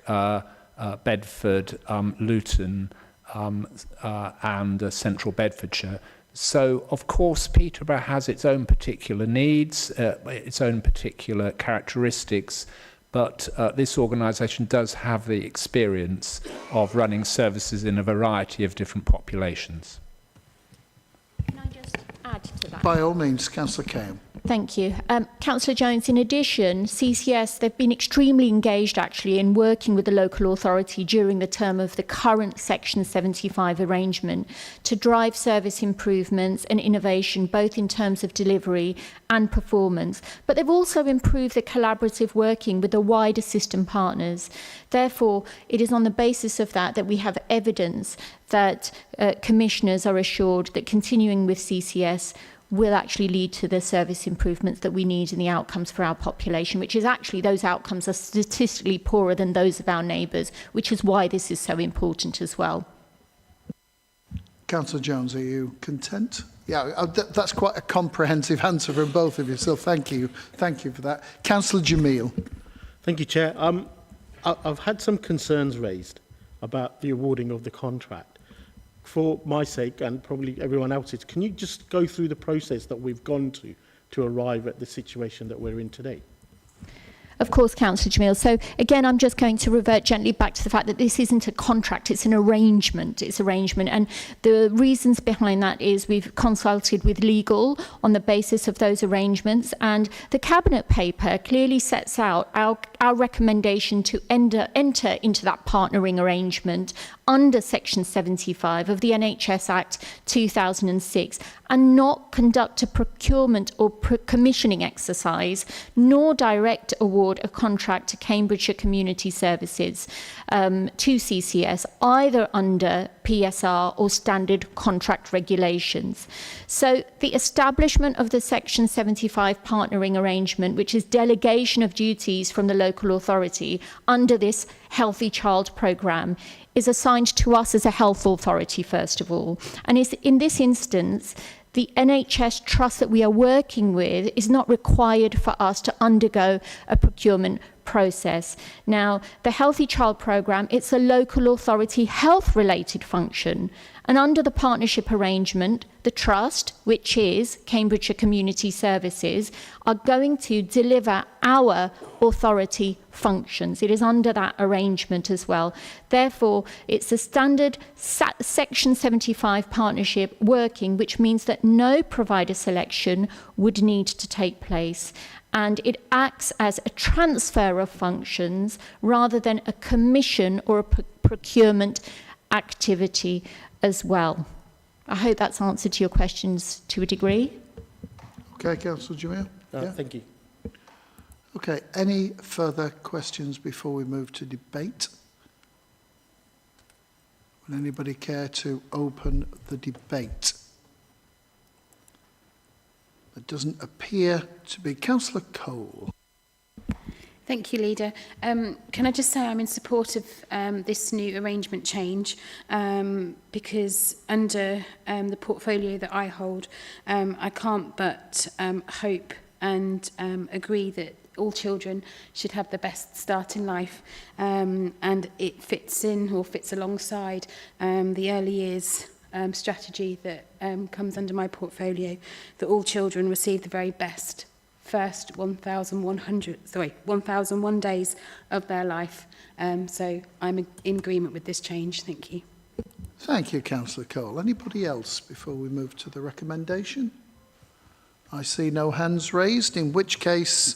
Bedford, Luton, and Central Bedfordshire. So, of course, Peterborough has its own particular needs, its own particular characteristics, but this organisation does have the experience of running services in a variety of different populations. Can I just add to that? By all means, Councillor Kayham. Thank you. Councillor Jones, in addition, CCS, they've been extremely engaged actually in working with the local authority during the term of the current Section 75 arrangement to drive service improvements and innovation, both in terms of delivery and performance. But they've also improved the collaborative working with the wider system partners. Therefore, it is on the basis of that that we have evidence that commissioners are assured that continuing with CCS will actually lead to the service improvements that we need and the outcomes for our population, which is actually those outcomes are statistically poorer than those of our neighbours, which is why this is so important as well. Councillor Jones, are you content? Yeah, that's quite a comprehensive answer from both of you, so thank you. Thank you for that. Councillor Jamil. Thank you, Chair. I've had some concerns raised about the awarding of the contract. For my sake and probably everyone else's, can you just go through the process that we've gone to arrive at the situation that we're in today? Of course, Councillor Jamil. So again, I'm just going to revert gently back to the fact that this isn't a contract, it's an arrangement. It's arrangement. And the reasons behind that is we've consulted with legal on the basis of those arrangements. And the Cabinet paper clearly sets out our recommendation to enter into that partnering arrangement under Section 75 of the NHS Act 2006 and not conduct a procurement or commissioning exercise, nor direct award a contract to Cambridgeshire Community Services to CCS, either under PSR or standard contract regulations. So the establishment of the Section 75 partnering arrangement, which is delegation of duties from the local authority under this Healthy Child programme, is assigned to us as a health authority, first of all. And is in this instance, the NHS trust that we are working with is not required for us to undergo a procurement process. Now, the Healthy Child programme, it's a local authority health-related function. And under the partnership arrangement, the trust, which is Cambridgeshire Community Services, are going to deliver our authority functions. It is under that arrangement as well. Therefore, it's a standard Section 75 partnership working, which means that no provider selection would need to take place. And it acts as a transfer of functions rather than a commission or a procurement activity as well. I hope that's answered to your questions to a degree. Okay, Councillor Jamil. Thank you. Okay, any further questions before we move to debate? Would anybody care to open the debate? There doesn't appear to be. Councillor Cole. Thank you, Leader. Can I just say I'm in support of this new arrangement change because under the portfolio that I hold, I can't but hope and agree that all children should have the best start in life, and it fits in or fits alongside the early years strategy that comes under my portfolio, that all children receive the very best first 1,001 days of their life. So I'm in agreement with this change. Thank you. Thank you, Councillor Cole. Anybody else before we move to the recommendation? I see no hands raised, in which case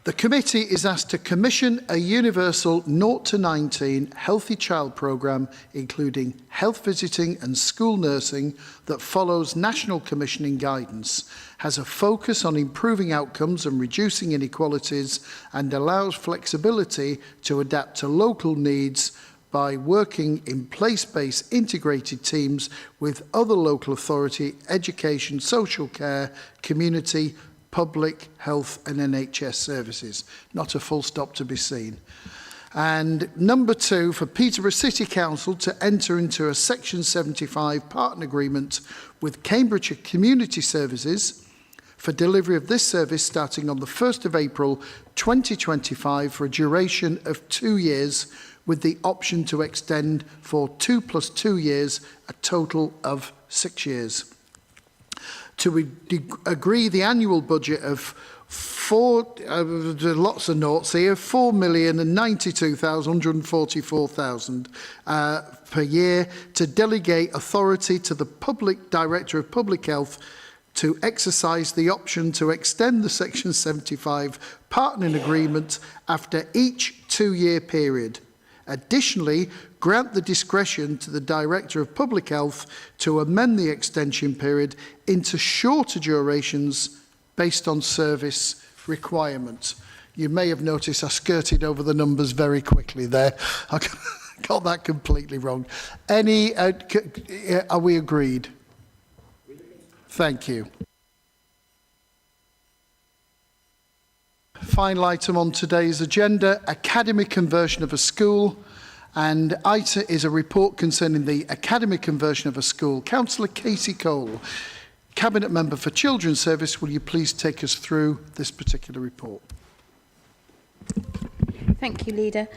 the committee is asked to commission a universal 0 to 19 Healthy Child programme, including health visiting and school nursing, that follows national commissioning guidance, has a focus on improving outcomes and reducing inequalities, and allows flexibility to adapt to local needs by working in place-based integrated teams with other local authority, education, social care, community, public health and NHS services. Not a full stop to be seen. And number 2, for Peterborough City Council to enter into a Section 75 partner agreement with Cambridgeshire Community Services for delivery of this service starting on the 1st of April 2025 for a duration of 2 years, with the option to extend for 2 + 2 years, a total of 6 years. To agree the annual budget of lots of noughts here, 4,092,144,000 per year, to delegate authority to the Public Director of Public Health to exercise the option to extend the Section 75 partnering agreement after each 2-year period. Additionally, grant the discretion to the Director of Public Health to amend the extension period into shorter durations based on service requirements. You may have noticed I skirted over the numbers very quickly there. I got that completely wrong. Are we agreed? Thank you. Final item on today's agenda, academic conversion of a school. And item is a report concerning the academic conversion of a school. Councillor Casey Cole, Cabinet Member for Children's Service, will you please take us through this particular report? Thank you, Leader.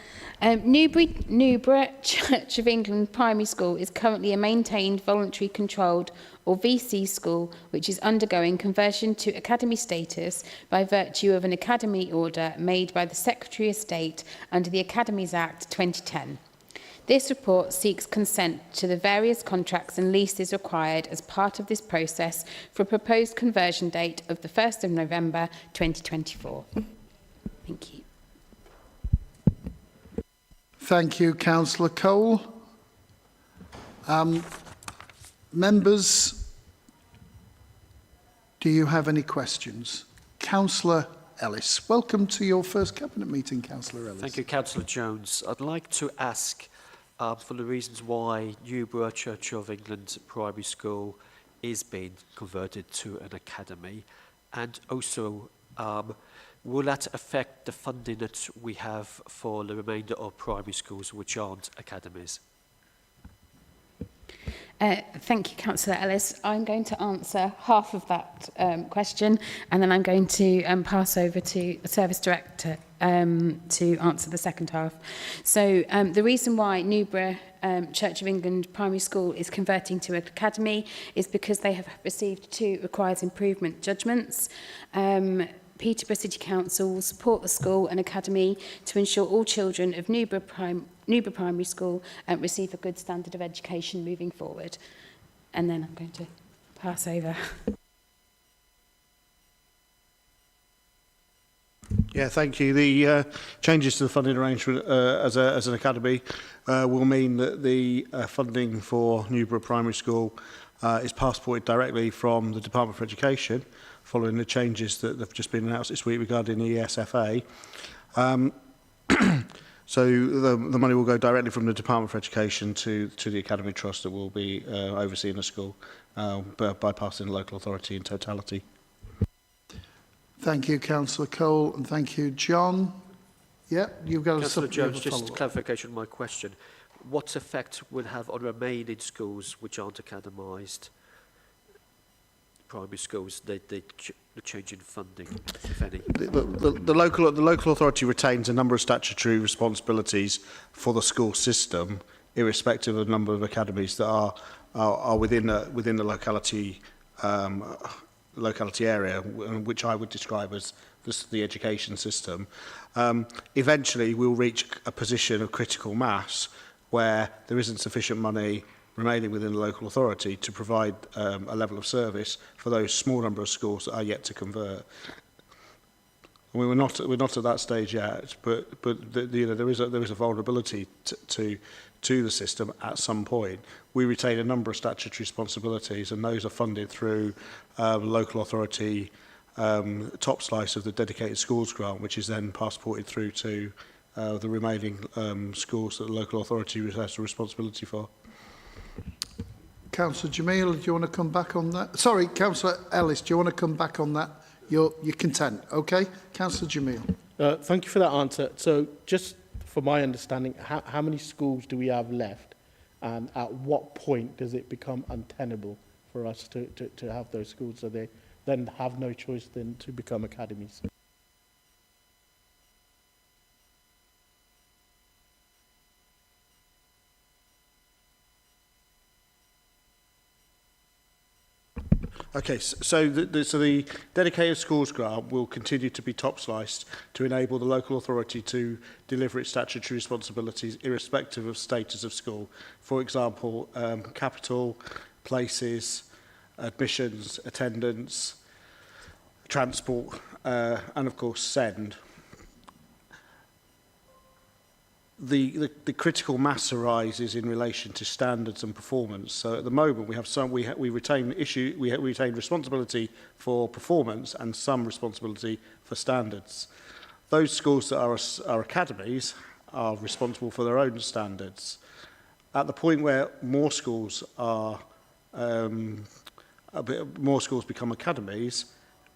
Newborough Church of England Primary School is currently a maintained voluntary controlled or VC school which is undergoing conversion to academy status by virtue of an academy order made by the Secretary of State under the Academies Act 2010. This report seeks consent to the various contracts and leases required as part of this process for a proposed conversion date of the 1st of November 2024. Thank you. Thank you, Councillor Cole. Members, do you have any questions? Councillor Ellis, welcome to your first Cabinet meeting, Councillor Ellis. Thank you, Councillor Jones. I'd like to ask for the reasons why Newborough Church of England Primary School is being converted to an academy, and also will that affect the funding that we have for the remainder of primary schools which aren't academies? Thank you, Councillor Ellis. I'm going to answer half of that question, and then I'm going to pass over to the Service Director to answer the second half. So the reason why Newborough Church of England Primary School is converting to an academy is because they have received 2 requires improvement judgments. Peterborough City Council will support the school and academy to ensure all children of Newborough Primary School receive a good standard of education moving forward. And then I'm going to pass over. Yeah, thank you. The changes to the funding arrangement as an academy will mean that the funding for Newborough Primary School is passported directly from the Department for Education, following the changes that have just been announced this week regarding the ESFA. So the money will go directly from the Department for Education to the Academy Trust that will be overseeing the school, bypassing the local authority in totality. Thank you, Councillor Cole, and thank you, John. Yeah, you've got Councillor a Jones, just clarification of my question. What effect would have on remaining schools which aren't academised, primary schools, the change in funding, if any? The local authority retains a number of statutory responsibilities for the school system, irrespective of the number of academies that are within the locality area, which I would describe as the education system. Eventually, we'll reach a position of critical mass where there isn't sufficient money remaining within the local authority to provide a level of service for those small number of schools that are yet to convert. We're not at that stage yet, but you know, there is a vulnerability to the system at some point. We retain a number of statutory responsibilities, and those are funded through local authority top slice of the dedicated schools grant, which is then passported through to the remaining schools that the local authority has a responsibility for. Councillor Jamil, do you want to come back on that? Sorry, Councillor Ellis, do you want to come back on that? You're content, okay? Councillor Jamil. Thank you for that answer. So just for my understanding, how many schools do we have left? And at what point does it become untenable for us to have those schools, so they then have no choice than to become academies? Okay, so the dedicated schools grant will continue to be top sliced to enable the local authority to deliver its statutory responsibilities irrespective of status of school. For example, capital, places, admissions, attendance, transport, and of course SEND. The critical mass arises in relation to standards and performance. So at the moment we have we retain responsibility for performance and some responsibility for standards. Those schools that are academies are responsible for their own standards. At the point where more schools become academies,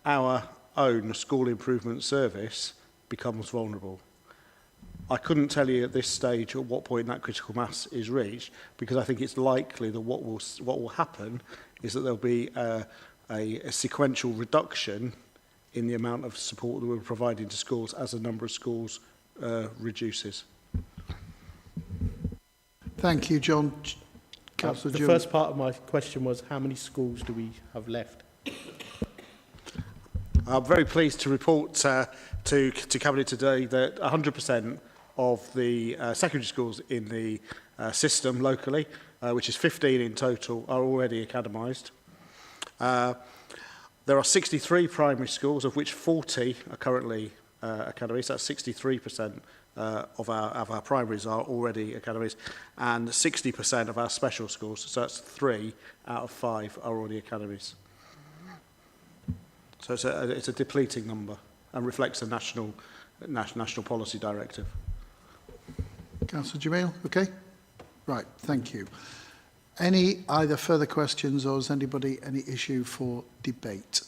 our own school improvement service becomes vulnerable. I couldn't tell you at this stage at what point that critical mass is reached, because I think it's likely that what will happen is that there'll be a sequential reduction in the amount of support that we're providing to schools as the number of schools reduces. Thank you, John. The first part of my question was, how many schools do we have left? I'm very pleased to report to Cabinet today that 100% of the secondary schools in the system locally, which is 15 in total, are already academised. There are 63 primary schools, of which 40 are currently academies. That's 63% of our primaries are already academies, and 60% of our special schools, so that's 3 out of 5 are already academies. So it's a depleting number and reflects the national policy directive. Councillor Jamil, okay? Right, thank you. Any either further questions, or has anybody any issue for debate?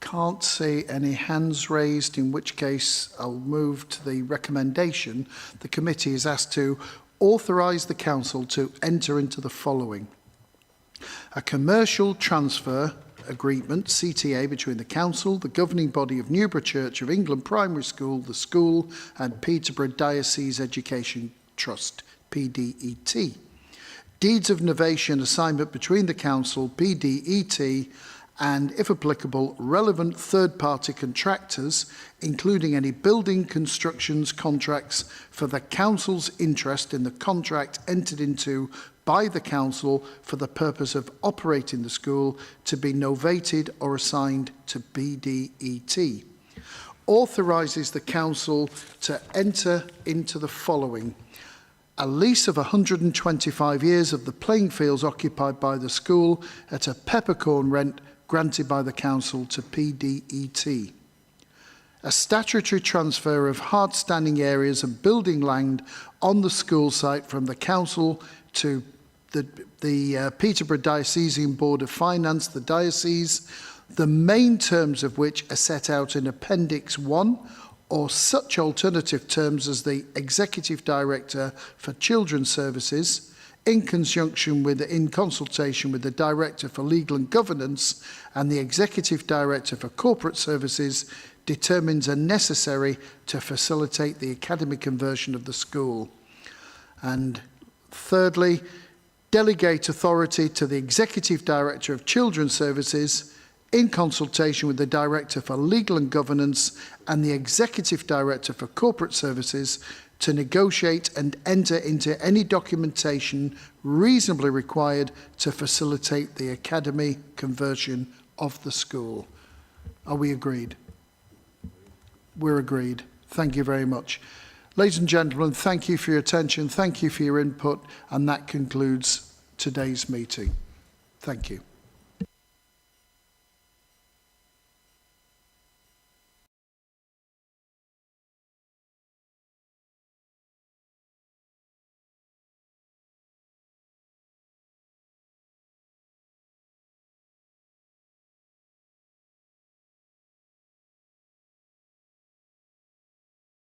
Can't see any hands raised, in which case I'll move to the recommendation. The committee is asked to authorise the council to enter into the following: a commercial transfer agreement, CTA, between the council, the governing body of Newborough Church of England Primary School, the school, and Peterborough Diocese Education Trust, PDET. Deeds of novation assignment between the council, PDET, and, if applicable, relevant third-party contractors, including any building constructions contracts for the council's interest in the contract entered into by the council for the purpose of operating the school, to be novated or assigned to PDET. Authorises the council to enter into the following: a lease of 125 years of the playing fields occupied by the school at a peppercorn rent granted by the council to PDET. A statutory transfer of hard-standing areas and building land on the school site from the council to the Peterborough Diocesan Board of Finance, the diocese, the main terms of which are set out in Appendix 1, or such alternative terms as the Executive Director for Children's Services, in consultation with the Director for Legal and Governance and the Executive Director for Corporate Services, determines are necessary to facilitate the academic conversion of the school. And thirdly, delegate authority to the Executive Director of Children's Services, in consultation with the Director for Legal and Governance and the Executive Director for Corporate Services, to negotiate and enter into any documentation reasonably required to facilitate the academy conversion of the school. Are we agreed? We're agreed. Thank you very much. Ladies and gentlemen, thank you for your attention, thank you for your input, and that concludes today's meeting. Thank you.